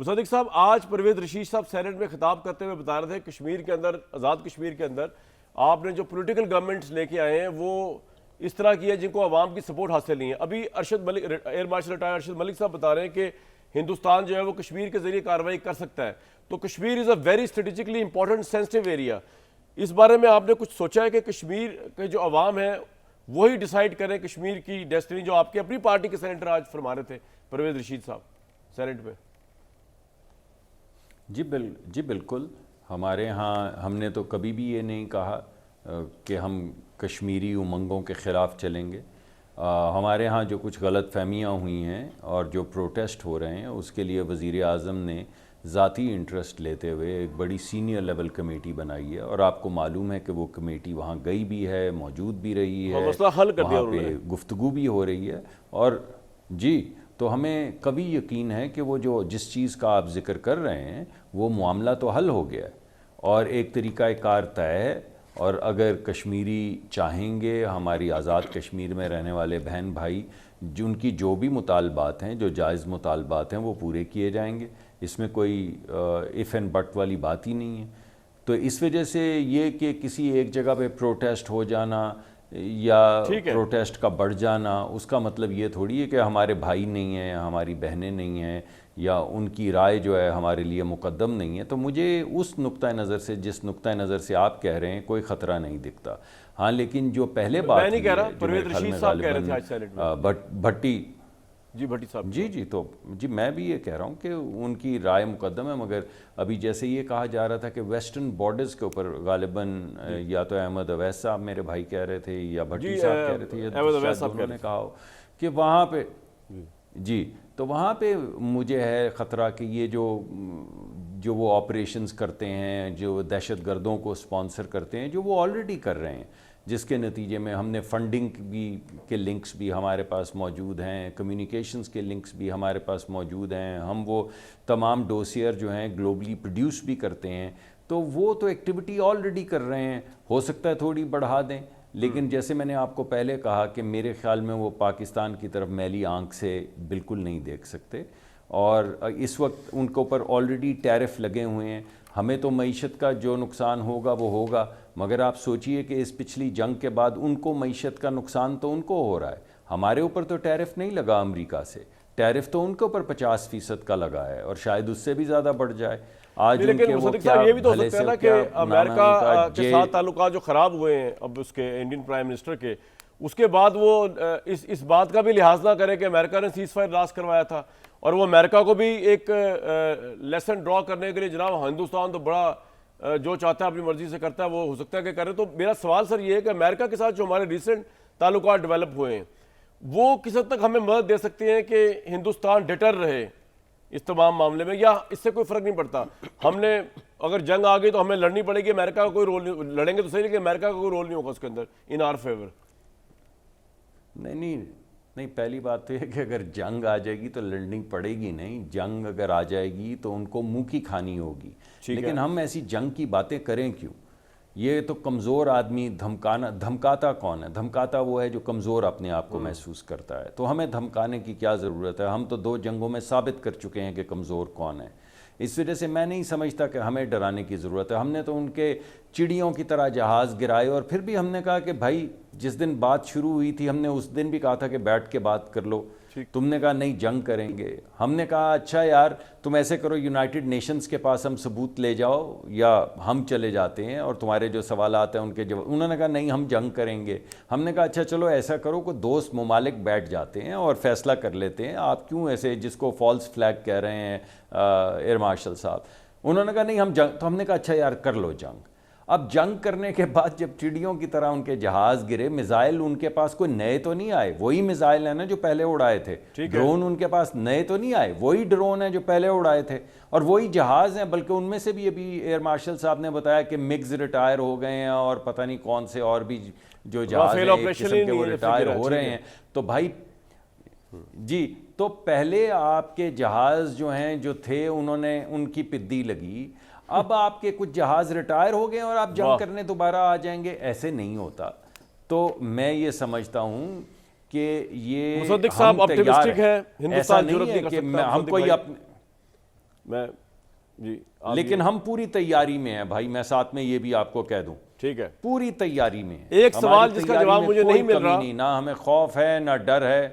مصدق صاحب، آج پرویز رشید صاحب سینٹ میں خطاب کرتے ہوئے بتا رہے تھے کشمیر کے اندر، آزاد کشمیر کے اندر آپ نے جو پولیٹیکل گورنمنٹس لے کے آئے ہیں وہ اس طرح کی ہے جن کو عوام کی سپورٹ حاصل نہیں ہے. ابھی Arshad Malik, air marshal retire Arshad Malik صاحب بتا رہے ہیں کہ ہندوستان جو ہے وہ کشمیر کے ذریعے کارروائی کر سکتا ہے. تو Kashmir is a very strategically important sensitive area. اس بارے میں آپ نے کچھ سوچا ہے کہ کشمیر کے جو عوام ہیں وہی ڈیسائیڈ کریں کشمیر کی ڈیسٹنی، جو آپ کی اپنی پارٹی کے سینیٹر آج فرما رہے تھے پرویز رشید صاحب سینٹ میں؟ جی بالکل. ہمارے ہاں ہم نے تو کبھی بھی یہ نہیں کہا کہ ہم کشمیری امنگوں کے خلاف چلیں گے. ہمارے ہاں جو کچھ غلط فہمیاں ہوئی ہیں اور جو پروٹیسٹ ہو رہے ہیں اس کے لیے وزیر اعظم نے ذاتی انٹرسٹ لیتے ہوئے ایک بڑی سینئر لیول کمیٹی بنائی ہے، اور آپ کو معلوم ہے کہ وہ کمیٹی وہاں گئی بھی ہے، موجود بھی رہی ہے، مسئلہ حل کر دیا وہاں پہ گفتگو بھی ہو رہی ہے. اور جی تو ہمیں کبھی یقین ہے کہ وہ جس چیز کا آپ ذکر کر رہے ہیں وہ معاملہ تو حل ہو گیا ہے اور ایک طریقہ کار طے ہے. اور اگر کشمیری چاہیں گے، ہماری آزاد کشمیر میں رہنے والے بہن بھائی، جن کی جو بھی مطالبات ہیں، جو جائز مطالبات ہیں، وہ پورے کیے جائیں گے. اس میں کوئی اف اینڈ بٹ والی بات ہی نہیں ہے. تو اس وجہ سے یہ کہ کسی ایک جگہ پہ پروٹیسٹ ہو جانا یا پروٹیسٹ کا بڑھ جانا، اس کا مطلب یہ تھوڑی ہے کہ ہمارے بھائی نہیں ہیں، ہماری بہنیں نہیں ہیں، یا ان کی رائے جو ہے ہمارے لیے مقدم نہیں ہے. تو مجھے اس نقطہ نظر سے، جس نقطہ نظر سے آپ کہہ رہے ہیں، کوئی خطرہ نہیں دکھتا. ہاں لیکن جو پہلے بات میں نہیں کہہ رہا، پرویز رشید صاحب کہہ رہے تھے آج سینٹ میں. بھٹی بھٹی صاحب جی میں بھی یہ کہہ رہا ہوں کہ ان کی رائے مقدم ہے. مگر ابھی جیسے یہ کہا جا رہا تھا کہ ویسٹرن بارڈرز کے اوپر غالباً یا تو احمد اویس صاحب میرے بھائی کہہ رہے تھے یا بھٹی صاحب کہہ رہے تھے، یا شاید انہوں نے کہا ہو کہ وہاں پہ تو وہاں پہ مجھے ہے خطرہ کہ یہ جو وہ آپریشنز کرتے ہیں، جو دہشت گردوں کو سپانسر کرتے ہیں، جو وہ آلریڈی کر رہے ہیں، جس کے نتیجے میں ہم نے فنڈنگ کے لنکس بھی ہمارے پاس موجود ہیں، کمیونیکیشنز کے لنکس بھی ہمارے پاس موجود ہیں، ہم وہ تمام ڈوسیئر جو ہیں گلوبلی پروڈیوس بھی کرتے ہیں. تو وہ تو ایکٹیویٹی آلریڈی کر رہے ہیں. ہو سکتا ہے تھوڑی بڑھا دیں، لیکن جیسے میں نے آپ کو پہلے کہا کہ میرے خیال میں وہ پاکستان کی طرف میلی آنکھ سے بالکل نہیں دیکھ سکتے. اور اس وقت ان کے اوپر آلریڈی ٹیرف لگے ہوئے ہیں. ہمیں تو معیشت کا جو نقصان ہوگا وہ ہوگا، مگر آپ سوچئے کہ اس پچھلی جنگ کے بعد ان کو معیشت کا نقصان تو ان کو ہو رہا ہے. ہمارے اوپر تو ٹیرف نہیں لگا امریکہ سے، ٹیرف تو ان کے اوپر 50% کا لگا ہے، اور شاید اس سے بھی زیادہ بڑھ جائے. آج ان کے وہ کیا یہ بھی تو ہو بھلے سکتا ہے سے نا کہ امریکہ کے ساتھ تعلقات جو خراب ہوئے ہیں اب اس کے انڈین پرائم منسٹر کے، اس کے بعد وہ اس بات کا بھی لحاظ نہ کرے کہ امریکہ نے سیز فائر لاس کروایا تھا، اور وہ امریکہ کو بھی ایک لیسن ڈرا کرنے کے لیے جناب ہندوستان تو بڑا جو چاہتا ہے اپنی مرضی سے کرتا ہے، وہ ہو سکتا ہے کہ کرے. تو میرا سوال سر یہ ہے کہ امریکہ کے ساتھ جو ہمارے ریسنٹ تعلقات ڈیولپ ہوئے ہیں وہ کس حد تک ہمیں مدد دے سکتے ہیں کہ ہندوستان ڈٹر رہے اس تمام معاملے میں، یا اس سے کوئی فرق نہیں پڑتا؟ ہم نے اگر جنگ آ گئی تو ہمیں لڑنی پڑے گی، امریکہ کا کوئی رول نہیں، لڑیں گے تو صحیح، لیکن امریکہ کا کوئی رول نہیں ہوگا اس کے اندر ان آر فیور. نہیں پہلی بات تو یہ کہ اگر جنگ آ جائے گی تو لڑنی پڑے گی نہیں. جنگ اگر آ جائے گی تو ان کو منہ کی کھانی ہوگی. لیکن ہم ایسی جنگ کی باتیں کریں کیوں؟ یہ تو کمزور آدمی دھمکاتا کون ہے؟ دھمکاتا وہ ہے جو کمزور اپنے آپ کو محسوس کرتا ہے. تو ہمیں دھمکانے کی کیا ضرورت ہے؟ ہم تو 2 جنگوں میں ثابت کر چکے ہیں کہ کمزور کون ہے. اس وجہ سے میں نہیں سمجھتا کہ ہمیں ڈرانے کی ضرورت ہے. ہم نے تو ان کے چڑیوں کی طرح جہاز گرائے، اور پھر بھی ہم نے کہا کہ بھائی جس دن بات شروع ہوئی تھی ہم نے اس دن بھی کہا تھا کہ بیٹھ کے بات کر لو. تم نے کہا نہیں جنگ کریں گے. ہم نے کہا اچھا یار تم ایسے کرو، یونائٹڈ نیشنز کے پاس ہم ثبوت لے جاؤ یا ہم چلے جاتے ہیں اور تمہارے جو سوالات ہیں ان کے جواب. انہوں نے کہا نہیں ہم جنگ کریں گے. ہم نے کہا اچھا چلو ایسا کرو کہ دوست ممالک بیٹھ جاتے ہیں اور فیصلہ کر لیتے ہیں. آپ کیوں ایسے جس کو فالس فلیگ کہہ رہے ہیں ایئر مارشل صاحب؟ انہوں نے کہا نہیں ہم جنگ. تو ہم نے کہا اچھا یار کر لو جنگ. اب جنگ کرنے کے بعد جب چڑیوں کی طرح ان کے جہاز گرے، میزائل ان کے پاس کوئی نئے تو نہیں آئے، وہی میزائل ہیں نا جو پہلے اڑائے تھے. ڈرون ان کے پاس نئے تو نہیں آئے، وہی ڈرون ہیں جو پہلے اڑائے تھے، اور وہی جہاز ہیں. بلکہ ان میں سے بھی ابھی ایئر مارشل صاحب نے بتایا کہ مگز ریٹائر ہو گئے ہیں، اور پتہ نہیں کون سے اور بھی جو جہاز ہیں ایک قسم کے وہ ریٹائر ہو رہے ہیں. تو بھائی جی تو پہلے آپ کے جہاز جو ہیں جو تھے انہوں نے ان کی پدی لگی. اب آپ کے کچھ جہاز ریٹائر ہو گئے اور آپ جنگ کرنے دوبارہ آ جائیں گے، ایسے نہیں ہوتا. تو میں یہ سمجھتا ہوں کہ یہ مصدق صاحب اپٹیمسٹک ہے، ایسا نہیں ہے کہ ہم کوئی میں جی لیکن ہم پوری تیاری میں ہیں بھائی، میں ساتھ میں یہ بھی آپ کو کہہ دوں، ٹھیک ہے، پوری تیاری میں ہیں۔ ایک سوال جس کا جواب مجھے نہیں مل رہا، نہ ہمیں خوف ہے نہ ڈر ہے،